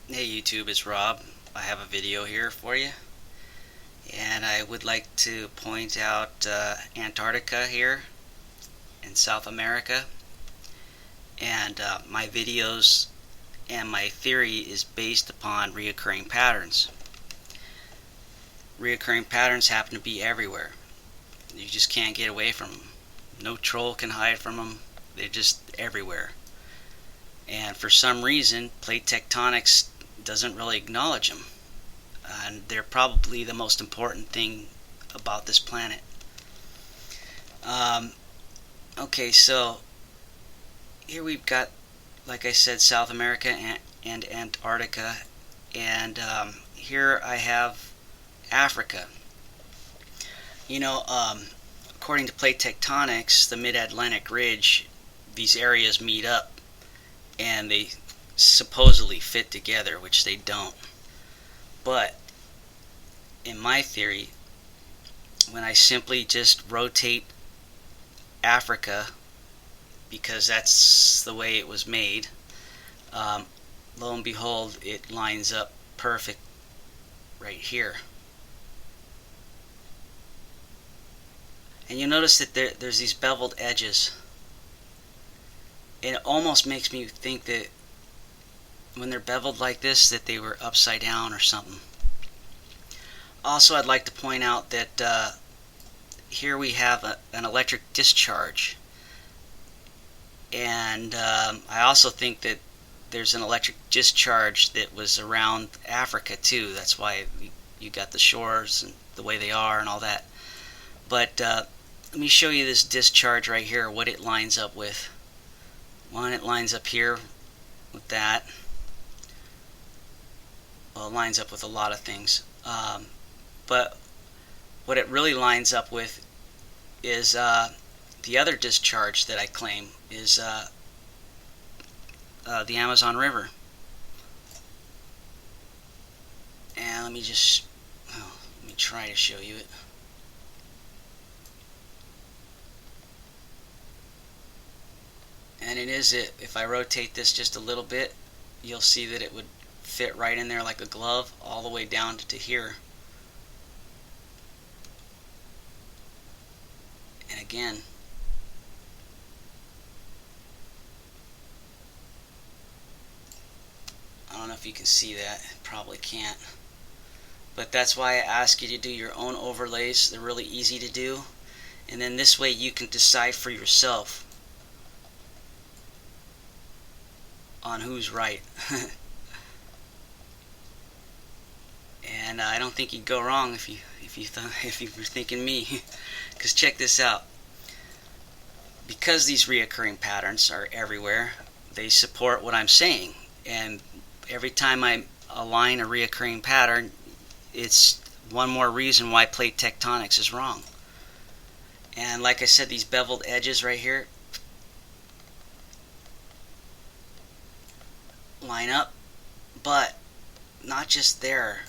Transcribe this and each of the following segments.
Hey YouTube, it's Rob. I have a video here for you, and I would like to point out Antarctica here in South America. And my videos and my theory is based upon reoccurring patterns. Reoccurring patterns happen to be everywhere. You just can't get away from them. No troll can hide from them. They're just everywhere. And for some reason, plate tectonics doesn't really acknowledge them. And they're probably the most important thing about this planet. Um, okay, so here we've got, like I said, South America and Antarctica, and here I have Africa. You know, according to plate tectonics, the mid-Atlantic ridge, these areas meet up, and they supposedly fit together, which they don't. But in my theory, when I simply just rotate Africa, because that's the way it was made, lo and behold, it lines up perfect right here. And you notice that there's these beveled edges. It almost makes me think that when they're beveled like this, that they were upside down or something. Also, I'd like to point out that here we have an electric discharge. And I also think that there's an electric discharge that was around Africa too. That's why you got the shores and the way they are and all that. But let me show you this discharge right here, what it lines up with. One, it lines up here with that. Well, it lines up with a lot of things. But what it really lines up with is the other discharge that I claim is the Amazon River. And let me try to show you it. And if I rotate this just a little bit, you'll see that it would fit right in there like a glove all the way down to here. And again, I don't know if you can see that, probably can't. But that's why I ask you to do your own overlays. They're really easy to do. And then this way you can decide for yourself on who's right. And I don't think you'd go wrong if you were thinking me. Because check this out. Because these reoccurring patterns are everywhere, they support what I'm saying. And every time I align a reoccurring pattern, it's one more reason why plate tectonics is wrong. And like I said, these beveled edges right here line up, but not just there.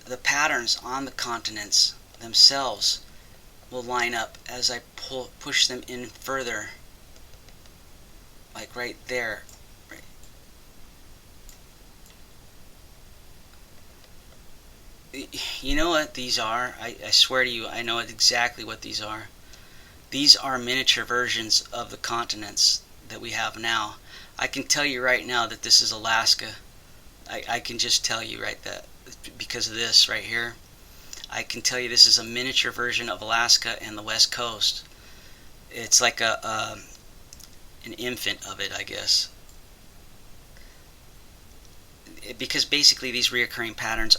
The patterns on the continents themselves will line up as I push them in further, like right there. You know what these are? I swear to you, I know exactly what these are. These are miniature versions of the continents that we have now. I can tell you right now that this is Alaska. I can just tell you right that because of this right here. I can tell you this is a miniature version of Alaska and the West Coast. It's like an infant of it, I guess. Because basically these reoccurring patterns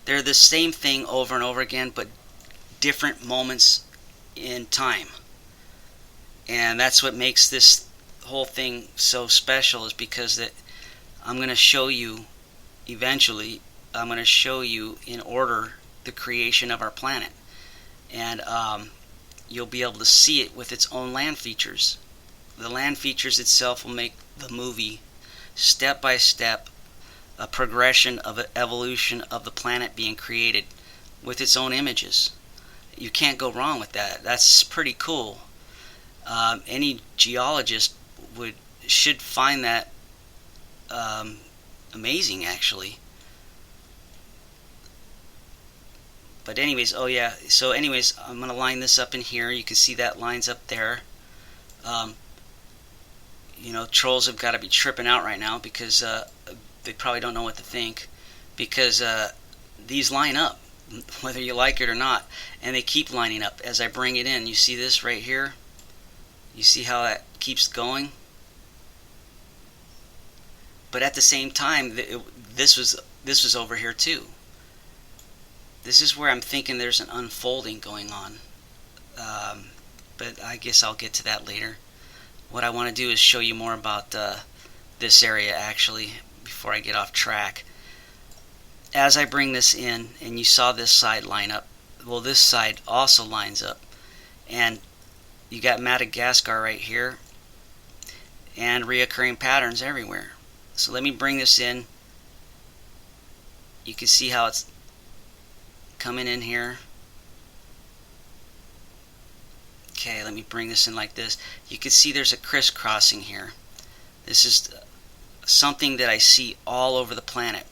they're the same thing over and over again, but different moments in time. And that's what makes this whole thing so special, is because that I'm going to show you eventually, I'm going to show you in order the creation of our planet. And you'll be able to see it with its own land features. The land features itself will make the movie step by step, a progression of an evolution of the planet being created with its own images. You can't go wrong with that. That's pretty cool. Any geologist should find that amazing actually. But anyways, oh yeah, so anyways, I'm going to line this up in here. You can see that lines up there. You know, trolls have got to be tripping out right now because they probably don't know what to think, because these line up whether you like it or not, and they keep lining up as I bring it in. You see this right here? You see how that keeps going? But at the same time, this was over here too. This is where I'm thinking there's an unfolding going on. But I guess I'll get to that later. What I want to do is show you more about this area actually before I get off track. As I bring this in, and you saw this side line up, well, this side also lines up, and you got Madagascar right here and reoccurring patterns everywhere. So let me bring this in. You can see how it's coming in here. Okay, let me bring this in like this. You can see there's a crisscrossing here. This is something that I see all over the planet.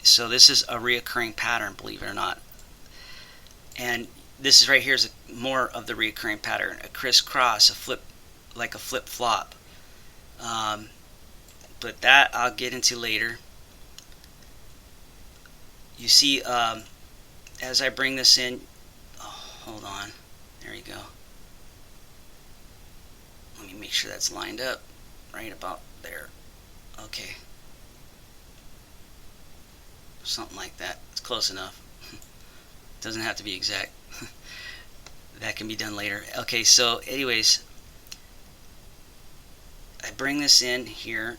So this is a reoccurring pattern, believe it or not. And this is right here is more of the reoccurring pattern, a crisscross, a flip, like a flip-flop. But that I'll get into later. You see, as I bring this in, oh, hold on, there you go. Let me make sure that's lined up right about there. Okay. Something like that. It's close enough. Doesn't have to be exact. That can be done later. Okay, so anyways, I bring this in here.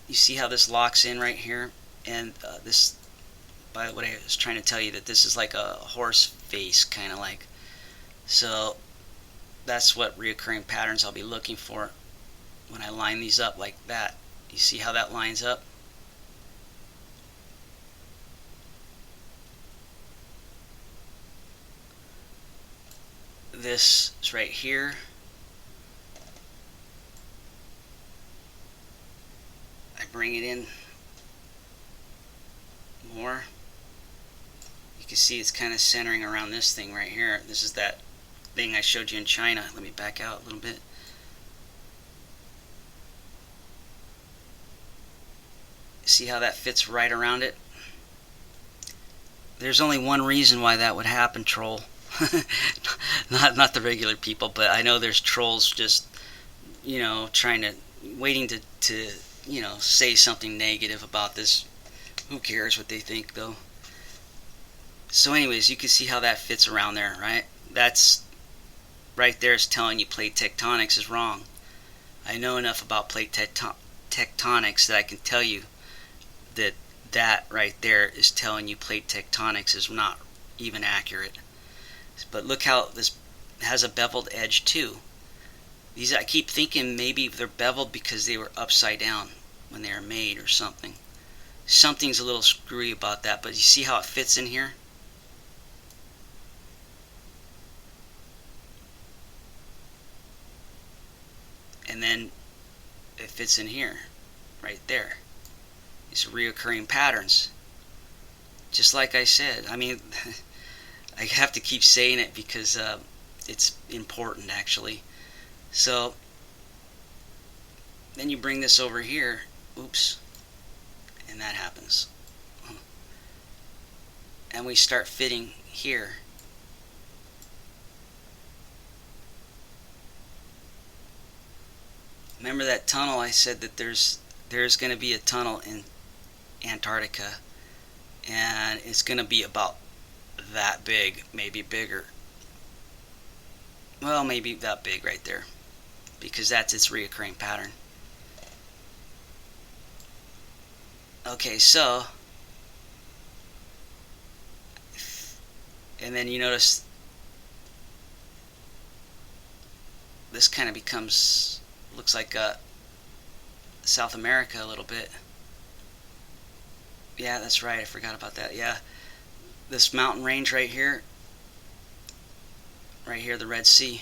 You see how this locks in right here? And this, by the way, I was trying to tell you that this is like a horse face, kind of like. So that's what reoccurring patterns I'll be looking for when I line these up like that. You see how that lines up? This is right here. I bring it in more. You can see it's kind of centering around this thing right here. This is that thing I showed you in China. Let me back out a little bit. See how that fits right around it? There's only one reason why that would happen, troll. not the regular people, but I know there's trolls just, you know, waiting to you know, say something negative about this. Who cares what they think, though? So anyways, you can see how that fits around there, right? That's right there is telling you plate tectonics is wrong. I know enough about plate tectonics that I can tell you that that right there is telling you plate tectonics is not even accurate. But look how this has a beveled edge too. These, I keep thinking maybe they're beveled because they were upside down when they were made or something. Something's a little screwy about that, but you see how it fits in here? And then it fits in here, right there. These are reoccurring patterns. Just like I said, I mean, I have to keep saying it because it's important actually. So then you bring this over here, oops, and that happens. And we start fitting here. Remember that tunnel? I said that there's going to be a tunnel in Antarctica, and it's going to be about that big, maybe bigger. Well, maybe that big right there, because that's its reoccurring pattern. Okay, so, and then you notice this kind of becomes, looks like South America a little bit. Yeah, that's right, I forgot about that. Yeah, this mountain range right here, the Red Sea.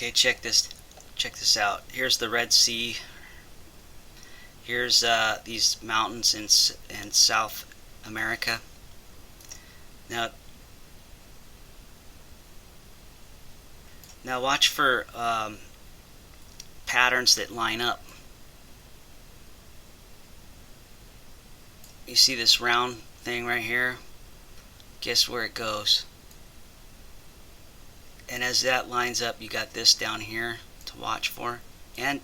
Okay, check this out. Here's the Red Sea. Here's these mountains in South America. Now watch for patterns that line up. You see this round thing right here? Guess where it goes? And as that lines up, you got this down here to watch for, and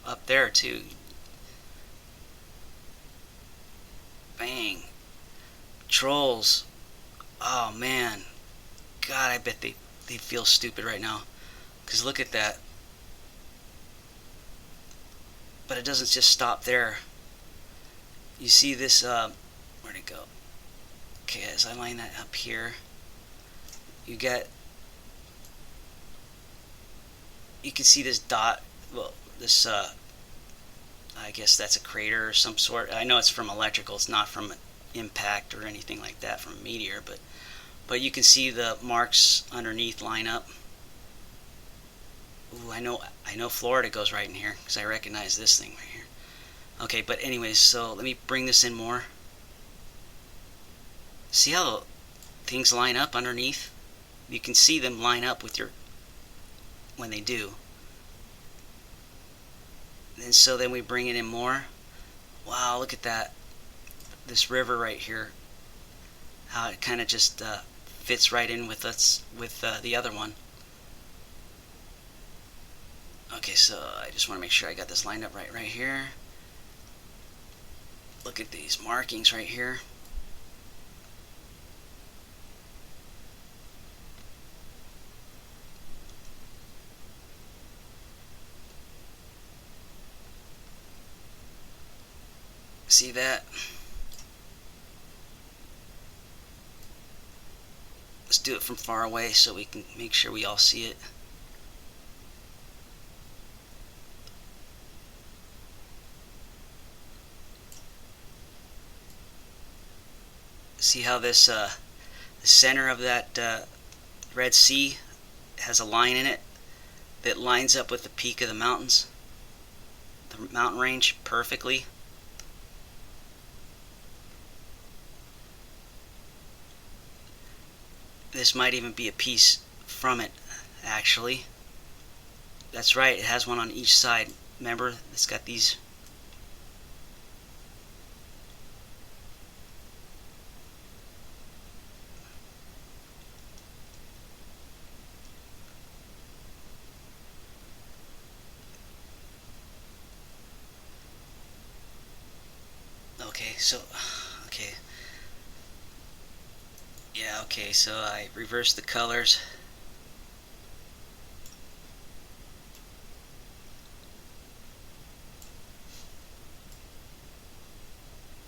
up there too. Bang. Trolls. Oh man. God, I bet they feel stupid right now. Because look at that. But it doesn't just stop there. You see this, where'd it go? Okay, as I line that up here, you can see this dot, well, this, I guess that's a crater or some sort. I know it's from electrical, it's not from impact or anything like that, from a meteor, but you can see the marks underneath line up. Ooh, I know Florida goes right in here, because I recognize this thing right here. Okay, but anyways, so let me bring this in more. See how things line up underneath? You can see them line up with when they do. And so then we bring it in more. Wow, look at that. This river right here. How it kind of just fits right in with the other one. Okay, so I just want to make sure I got this lined up right here. Look at these markings right here. See that? Let's do it from far away so we can make sure we all see it. See how this the center of that Red Sea has a line in it that lines up with the peak of the mountains, the mountain range, perfectly. This might even be a piece from it, actually. That's right, it has one on each side. Remember, it's got these. Okay. Yeah, okay, so I reversed the colors.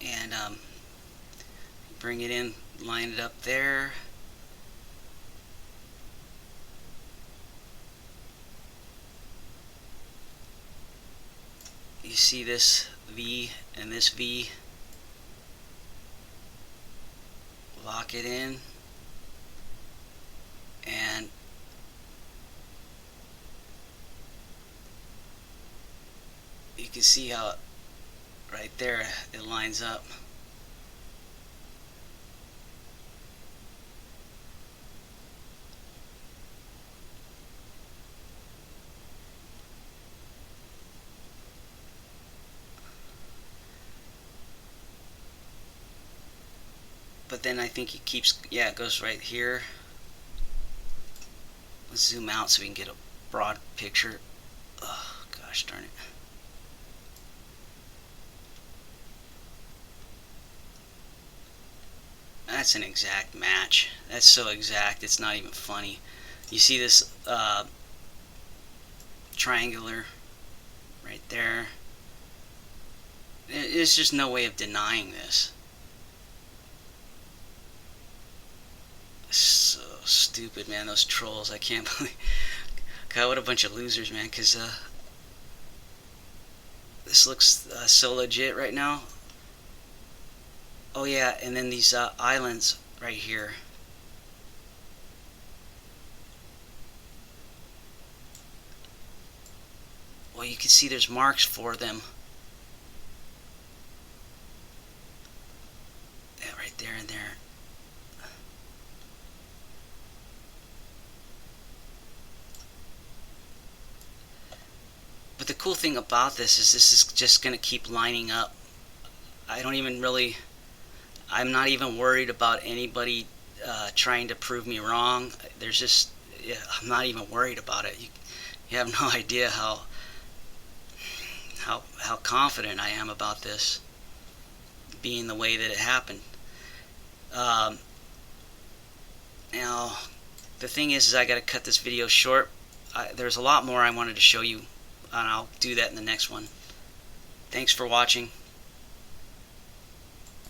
And bring it in, line it up there. You see this V and this V. Lock it in, and you can see how right there it lines up. But then I think he keeps, yeah, it goes right here. Let's zoom out so we can get a broad picture. Oh, gosh darn it. That's an exact match. That's so exact, it's not even funny. You see this triangular right there? There's just no way of denying this. So stupid, man, those trolls. I can't believe. God, what a bunch of losers, man, because this looks so legit right now. Oh yeah, and then these islands right here. well, you can see there's marks for them. Yeah, right there and there. But the cool thing about this is just going to keep lining up. I don't even really, I'm not even worried about anybody trying to prove me wrong. There's just, yeah, I'm not even worried about it. You have no idea how confident I am about this being the way that it happened. Now, the thing is I got to cut this video short. There's a lot more I wanted to show you, and I'll do that in the next one. Thanks for watching.